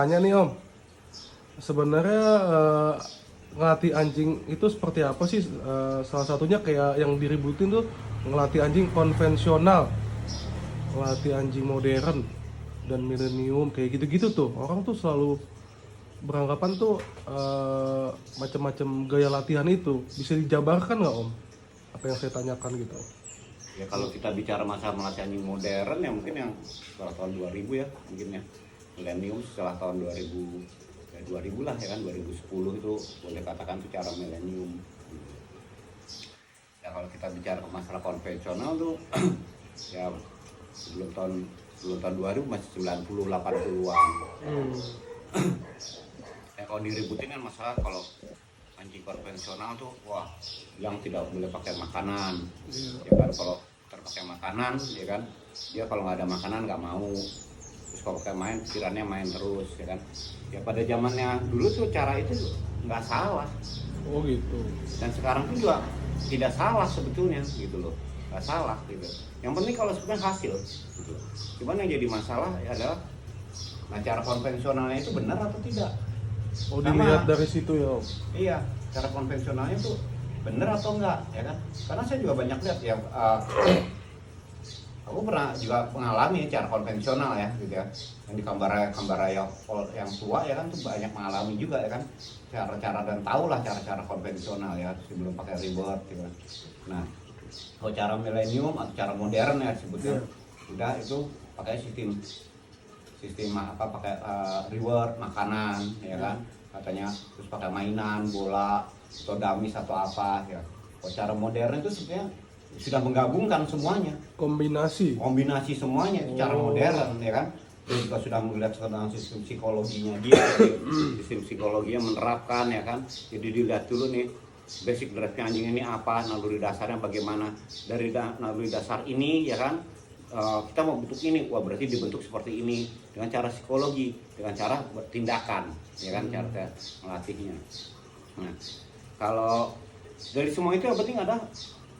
nanya nih Om, sebenarnya ngelatih anjing itu seperti apa sih? Salah satunya kayak yang diributin tuh ngelatih anjing konvensional, ngelatih anjing modern dan milenium kayak gitu-gitu tuh. Orang tuh selalu beranggapan tuh macam-macam gaya latihan itu bisa dijabarkan nggak Om? Apa yang saya tanyakan gitu? Ya kalau kita bicara masa melatih anjing modern ya mungkin yang setelah tahun 2000 ya mungkin ya. Milenium setelah tahun 2000 ya 2000 lah ya kan 2010 itu boleh katakan secara milenium. Ya kalau kita bicara masalah konvensional tuh ya sebelum tahun 2000 masih 90 80-an. Ya kalau diributin kan masalah kalau anjing konvensional tuh wah yang tidak boleh pakai makanan. Ya kan kalau terpakai makanan ya kan dia kalau nggak ada makanan nggak mau, terus kalau pakai main pikirannya main terus ya kan. Ya pada zamannya dulu tuh cara itu nggak salah Oh gitu. dan sekarang pun juga tidak salah sebetulnya gitu loh, nggak salah gitu. Yang penting kalau sebenarnya hasil gitu. Cuman yang jadi masalah adalah nah cara konvensionalnya itu benar atau tidak. Oh Sama. dilihat dari situ ya Om. Iya, cara konvensionalnya tuh bener atau enggak, ya kan? Karena saya juga banyak lihat ya, aku pernah juga mengalami cara konvensional ya, gitu ya. Yang di Kambaraya yang tua ya kan tuh banyak mengalami juga ya kan, cara-cara dan tahulah cara-cara konvensional ya sebelum pakai reward gitu. Nah, kalau cara milenium atau cara modern ya sebutnya, udah itu pakai sistem apa pakai reward makanan ya kan katanya, terus pakai mainan bola atau damis atau apa ya. Kalau cara modern itu sebenarnya sudah menggabungkan semuanya, kombinasi semuanya itu cara modern ya kan. Dia juga sudah melihat tentang sistem psikologinya dia, sistem psikologinya menerapkan ya kan. Jadi dilihat dulu nih basic drive-nya anjing ini apa, naluri dasarnya bagaimana, dari naluri dasar ini ya kan. Kita mau bentuk ini, wah berarti dibentuk seperti ini dengan cara psikologi, dengan cara tindakan, ya kan cara melatihnya. Nah, kalau dari semua itu yang penting ada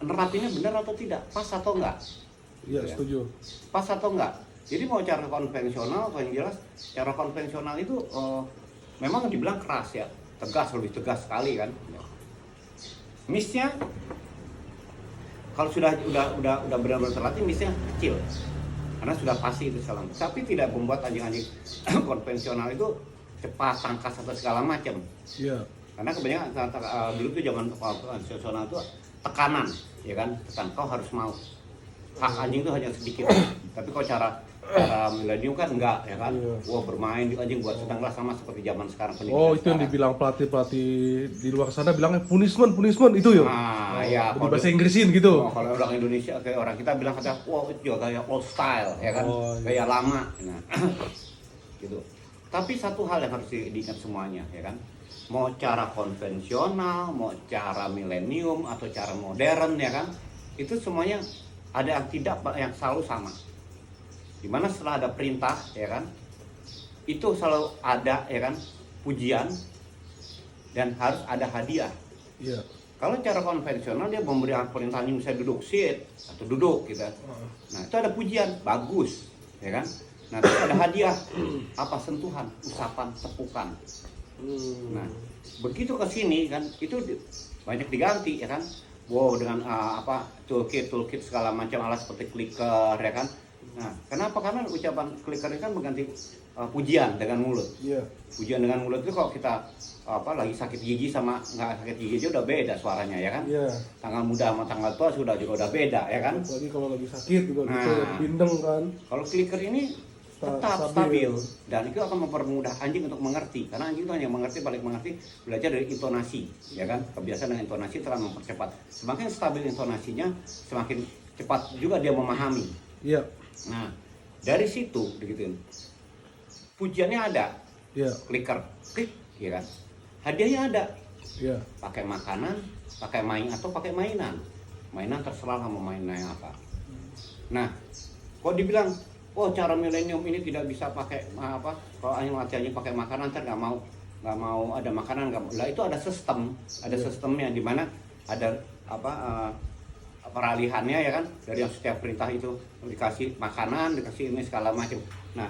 nerapinnya benar atau tidak, pas atau enggak. Iya Ya. setuju. Pas atau enggak. Jadi mau cara konvensional, yang jelas cara konvensional itu memang dibilang keras ya, tegas, lebih tegas sekali kan. Miss-nya kalau sudah benar-benar terlatih misalnya kecil karena sudah pasti itu salah, tapi tidak membuat anjing-anjing konvensional itu cepat tangkas atau segala macam. Iya. Karena kebanyakan dulu tuh zaman konvensional itu tekanan ya kan, tekan kau harus mau, hak anjing itu hanya sedikit. Tapi kalau cara milenium kan enggak ya kan. Wah bermain di anjing buat sedang lah, sama seperti zaman sekarang Oh itu yang dibilang pelatih di luar sana bilangnya punishment itu ya. Nah, ya Di bahasa Inggrisin gitu. kalau orang Indonesia kayak orang kita bilang kata, wow itu juga gaya old style ya kan, gaya lama. Nah, gitu. Tapi satu hal yang harus diingat semuanya ya kan, mau cara konvensional, mau cara milenium atau cara modern ya kan, itu semuanya ada yang tidak yang selalu sama. Dimana setelah ada perintah ya kan, itu selalu ada ya kan pujian dan harus ada hadiah. Iya. Kalau cara konvensional dia memberi perintah misalnya duduk, sit atau duduk gitu. Nah itu ada pujian, bagus ya kan. Nah terus ada hadiah, apa sentuhan, usapan, tepukan. Nah begitu ke sini kan itu banyak diganti ya kan. Wow dengan apa toolkit segala macam alat seperti clicker ya kan. Nah, kenapa? Karena ucapan clicker ini kan mengganti pujian dengan mulut. Iya. Pujian dengan mulut itu kalau kita lagi sakit gigi sama nggak sakit gigi aja udah beda suaranya ya kan. Iya. Tanggal muda sama tanggal tua juga udah beda ya kan. Apalagi kalau lagi sakit juga gitu, bindeng kan. Kalau clicker ini tetap stabil dan itu akan mempermudah anjing untuk mengerti, karena anjing itu hanya paling mengerti belajar dari intonasi ya kan. Kebiasaan dengan intonasi telah mempercepat. Semakin stabil intonasinya, semakin cepat juga dia memahami. Iya. Nah, dari situ begituin. Pujiannya ada. Iya. Clicker, klik, ya kan. Hadiahnya ada. Iya. Pakai makanan, pakai main atau pakai mainan. Mainan terserah mau mainnya apa. Nah, kok dibilang, oh cara milenium ini tidak bisa pakai apa? Kalau anjing pakai makanan, ntar nggak mau ada makanan, nggak. Lah itu ada sistemnya di mana ada apa? Peralihannya ya kan, dari yang setiap perintah itu dikasih makanan, dikasih ini segala macam. Nah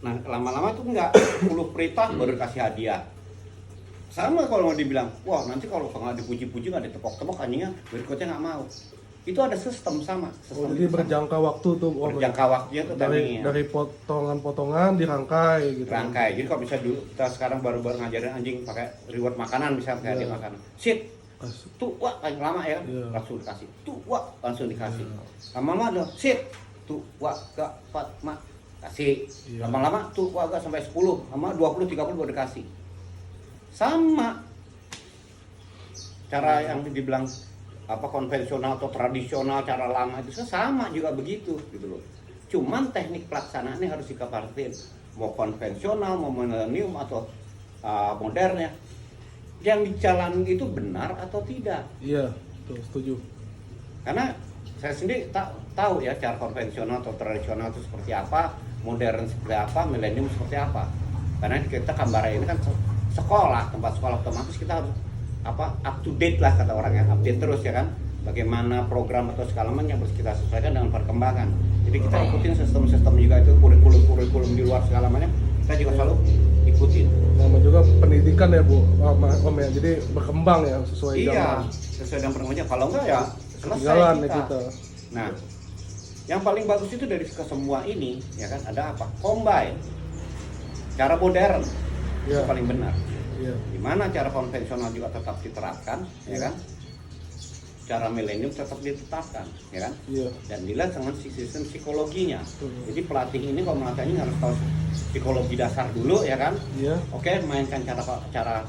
Nah lama-lama tuh enggak 10 perintah baru kasih hadiah. Sama kalau mau dibilang, wah nanti kalau nggak dipuji-puji nggak ditepok-tepok anjingnya berikutnya nggak mau. Itu ada sistem sama. Oh, Sistem jadi itu sama. berjangka waktu tuh. Oh, Berjangka waktunya tuh dari timingnya. potongan-potongan dirangkai gitu. Rangkai. Jadi kalau bisa dulu kita sekarang baru-baru ngajarin anjing pakai reward makanan misalnya pakai hadiah makanan. Sit. Tuh wah paling lama ya kan? Langsung dikasih. Tuh wah langsung dikasih. Lama-lama ada sit. Tuh wah gak pat mak kasih. Lama-lama tuh wah gak sampai 10. Lama 20 30 baru dikasih. Sama cara yang dibilang apa konvensional atau tradisional cara lama itu sama juga begitu gitu loh. Cuman teknik pelaksanaannya harus dikapartin mau konvensional mau milenium atau modern ya. Yang dijalani itu benar atau tidak? Iya, tuh setuju. Karena saya sendiri tahu ya cara konvensional atau tradisional itu seperti apa, modern seperti apa, milenium seperti apa. Karena kita Kambara ini kan sekolah, tempat sekolah, otomatis kita harus apa up to date lah kata orang ya, update terus ya kan. Bagaimana program atau segala macam yang harus kita sesuaikan dengan perkembangan. Jadi kita ikutin sistem-sistem juga itu kurikulum di luar segala macam. Kita juga selalu ikutin. Nama juga pendidikan ya Bu, Om ya. Jadi berkembang ya sesuai Iya, zaman. sesuai dengan perkembangan. Kalau enggak ya Ketinggalan selesai ya kita. Nah, yang paling bagus itu dari kesemua ini ya kan ada apa? Combine. Cara modern. Itu paling benar. Iya. Dimana cara konvensional juga tetap diterapkan, ya kan? Cara milenium tetap ditetapkan, ya kan? Iya. Dan dilihat dengan sistem psikologinya. Jadi pelatih ini kalau melatih ini harus tahu psikologi dasar dulu, ya kan? Iya. Oke, mainkan cara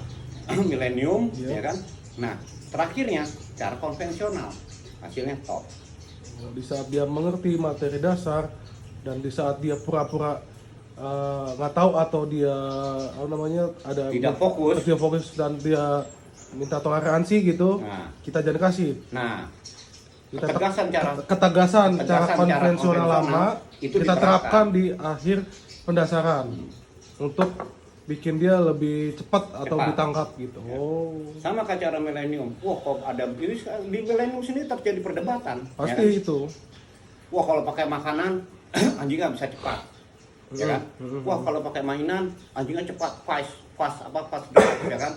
milenium, ya kan? Nah, terakhirnya cara konvensional, hasilnya top. Di saat dia mengerti materi dasar dan di saat dia pura-pura nggak tahu atau dia apa namanya ada Tidak fokus. dia fokus dan dia minta toleransi gitu, Nah. kita jangan kasih. Nah, Kita ketegasan cara ketegasan cara cara konvensional lama itu kita diterapkan. terapkan di akhir pendasaran untuk bikin dia lebih cepat atau Cepat. ditangkap gitu. Ya. Oh, sama kayak cara milenium. Wah, kok ada ini di milenium sini terjadi perdebatan. pasti ya kan? itu. Wah, kalau pakai makanan anjing nggak bisa cepat. Ya kan? Wah, kalau pakai mainan anjingnya cepat, fast ya kan?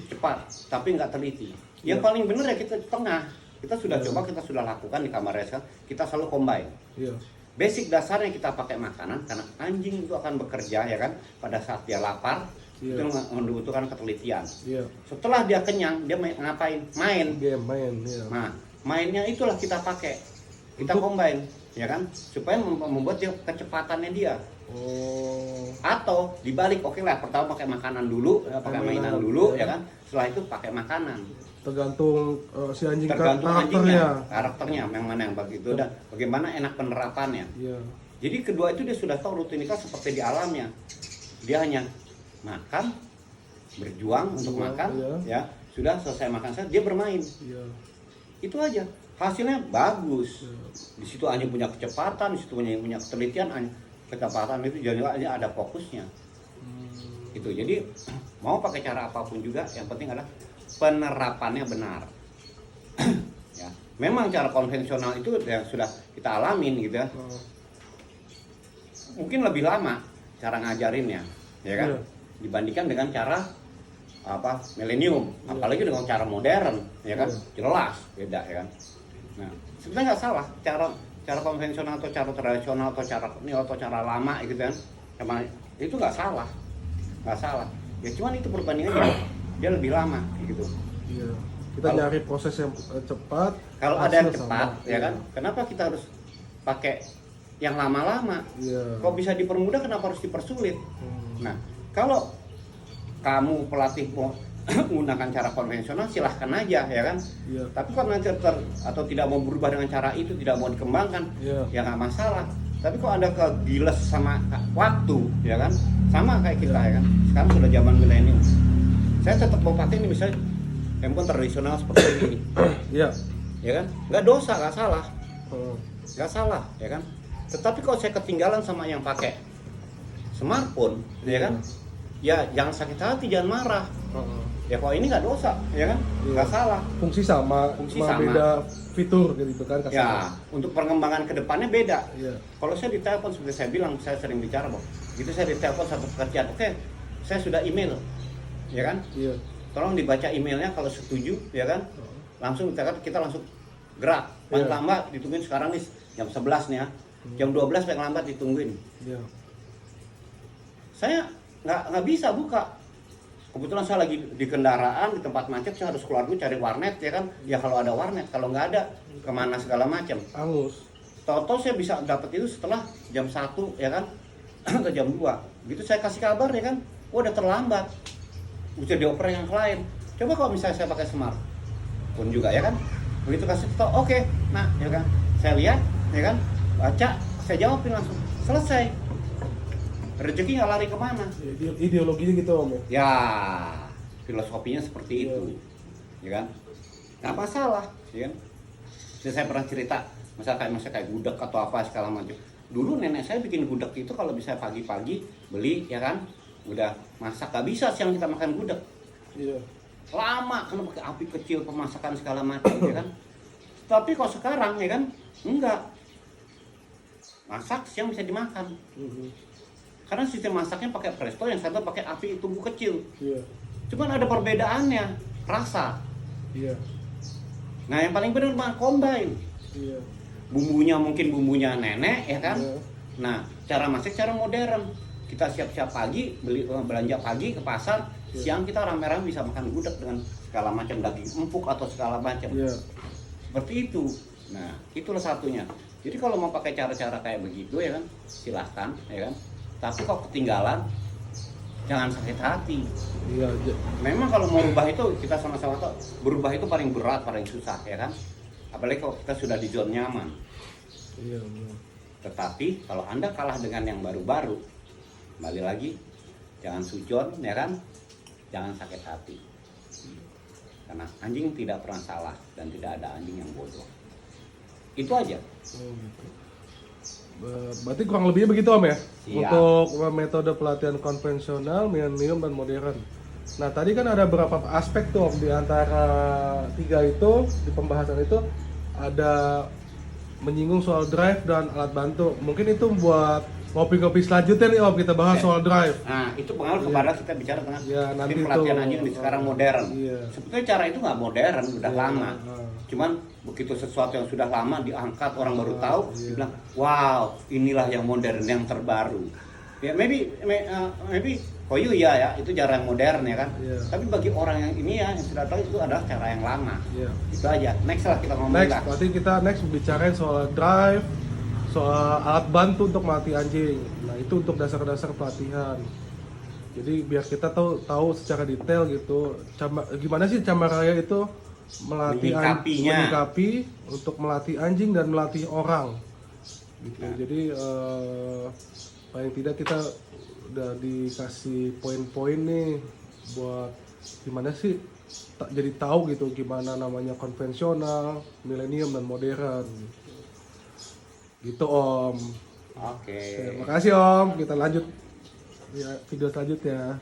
Cepat, tapi nggak teliti. Yang paling benar ya kita di tengah. Kita sudah coba, kita sudah lakukan di kamar resa, kita selalu combine. Iya. Basic dasarnya kita pakai makanan karena anjing itu akan bekerja ya kan pada saat dia lapar. Itu membutuhkan ketelitian. Iya. Setelah dia kenyang, dia ngapain? Main. Game main, ya. Nah, mainnya itulah kita pakai. Kita combine, ya kan? Supaya membuat dia kecepatannya dia. Oh, Atau dibalik, oke lah, pertama pakai makanan dulu, pakai mainan dulu, ya kan? Setelah itu pakai makanan. tergantung si anjing Tergantung karakternya. karakternya yang mana yang begitu dan bagaimana enak penerapannya. Iya. Jadi kedua itu dia sudah tahu rutinitas seperti di alamnya. Dia hanya makan, berjuang untuk makan, ya sudah selesai makan dia bermain. Iya. Itu aja. Hasilnya bagus. Iya. Di situ anjing punya kecepatan, di situ punya ketelitian, kecepatan itu jadi ada fokusnya. Itu. Jadi mau pakai cara apapun juga, yang penting adalah penerapannya benar. Ya, memang cara konvensional itu yang sudah kita alamin gitu ya. Mungkin lebih lama cara ngajarinnya, ya kan? Iya. Dibandingkan dengan cara apa milenium, apalagi dengan cara modern, ya kan? Jelas beda, ya kan? Nah, sebenarnya nggak salah cara konvensional atau cara tradisional atau cara lama gitu kan? Emang itu nggak salah, Ya cuman itu perbandingannya dia lebih lama, gitu. Iya. Kita nyari proses yang cepat. Kalau ada yang hasil cepat, sama. ya kan? Kenapa kita harus pakai yang lama-lama? Iya. Kok bisa dipermudah, kenapa harus dipersulit? Nah, kalau kamu pelatih mau menggunakan cara konvensional, silahkan aja, ya kan? Iya. Tapi kalau nanti atau tidak mau berubah dengan cara itu, tidak mau dikembangkan, Iya. ya nggak masalah. Tapi kok Anda kegiles sama waktu, ya kan? Sama kayak kita, ya kan? Sekarang sudah zaman milenium. Saya tetap mau pakai ini misalnya handphone tradisional seperti ini, Iya. ya kan? Nggak dosa, nggak salah, ya kan? Tetapi kalau saya ketinggalan sama yang pakai smartphone, ya kan? Ya jangan sakit hati, jangan marah, ya kalau ini nggak dosa, ya kan? Iya. Nggak salah. Fungsi sama, Fungsi cuma sama. beda fitur gitu kan kasarnya. Ya, untuk perkembangan kedepannya beda. Iya. Kalau saya ditelepon seperti saya bilang, saya sering bicara bahwa gitu saya ditelepon satu pekerjaan, oke, saya sudah email, ya kan? Iya. Tolong dibaca emailnya kalau setuju, ya kan? Langsung kita langsung gerak. Paling Iya. lambat ditungguin sekarang nih jam 11 nih ya. Jam 12 paling lambat ditungguin. Iya. Saya nggak bisa buka. Kebetulan saya lagi di kendaraan di tempat macet, saya harus keluar dulu cari warnet, ya kan? Ya kalau ada warnet, kalau nggak ada kemana segala macam. Angus. Tahu-tahu saya bisa dapat itu setelah jam 1, ya kan? Atau jam 2. Gitu saya kasih kabar, ya kan? Wah, udah terlambat. Bisa dioper yang lain. Coba kalau misalnya saya pakai smartphone juga, ya kan? Begitu kasih tahu, oke. Nah, ya kan? Saya lihat, ya kan? Baca, saya jawabin langsung. Selesai. Rezeki nggak lari kemana. Ideologinya gitu Om ya. Ya, filosofinya seperti itu, ya kan? Nggak masalah, ya kan? Jadi saya pernah cerita, misalnya kayak gudeg atau apa segala macam. Dulu nenek saya bikin gudeg itu kalau bisa pagi-pagi beli, ya kan? Udah masak, nggak bisa siang kita makan gudeg. Iya. Lama, karena pakai api kecil, pemasakan segala macam, ya kan? Tapi kalau sekarang, ya kan? Enggak. Masak siang bisa dimakan. Karena sistem masaknya pakai presto, yang satu pakai api tunggu kecil. Iya. Cuman ada perbedaannya, rasa. Iya. Nah yang paling benar mah combine. Iya. Bumbunya mungkin bumbunya nenek, ya kan? Iya. Nah cara masak cara modern. Kita siap-siap pagi, belanja pagi ke pasar. Iya. Siang kita rame-rame bisa makan gudeg dengan segala macam daging empuk atau segala macam. Iya. Seperti itu. Nah itulah satunya. Jadi kalau mau pakai cara-cara kayak begitu, ya kan, silahkan, ya kan. Tapi kalau ketinggalan, jangan sakit hati. Iya. Memang kalau mau berubah itu kita sama-sama tahu, berubah itu paling berat, paling susah, ya kan? Apalagi kalau kita sudah di zona nyaman. Iya. Benar. Tetapi kalau Anda kalah dengan yang baru-baru, kembali lagi, jangan sujon, ya kan? Jangan sakit hati. Karena anjing tidak pernah salah dan tidak ada anjing yang bodoh. Itu aja. Oh, gitu. Berarti kurang lebihnya begitu Om ya? Siap. Untuk metode pelatihan konvensional, milenium, dan modern. Nah tadi kan ada beberapa aspek tuh Om, di antara 3 itu, di pembahasan itu ada menyinggung soal drive dan alat bantu. Mungkin itu buat ngopi-ngopi selanjutnya nih Om, kita bahas Oke. soal drive. Nah, itu pengaruh Iya. kepada kita bicara tentang Ya, nanti sistem pelatihan tuh. anjing di sekarang modern. Iya. Sebetulnya cara itu nggak modern, udah Iya, lama. ah. Cuman begitu sesuatu yang sudah lama diangkat, orang baru tahu, Iya. dibilang, wow, inilah yang modern, yang terbaru. Ya, maybe for you ya, itu cara yang modern, ya kan. Iya. Tapi bagi orang yang ini ya, yang sudah tahu itu adalah cara yang lama. Iya. Itu aja. Next lah kita ngomong Next, lah. berarti kita next bicarain soal drive, soal alat bantu untuk melatih anjing. Nah itu untuk dasar-dasar pelatihan. Jadi biar kita tahu secara detail gitu, gimana sih Camar Raya itu melatih Menyikapinya. menyikapi untuk melatih anjing dan melatih orang. Gitu. Nah. Jadi paling tidak kita udah dikasih poin-poin nih buat gimana sih jadi tahu gitu gimana namanya konvensional, milenium, dan modern. Gitu Om. Oke. Oke, makasih Om. Kita lanjut ya video selanjutnya.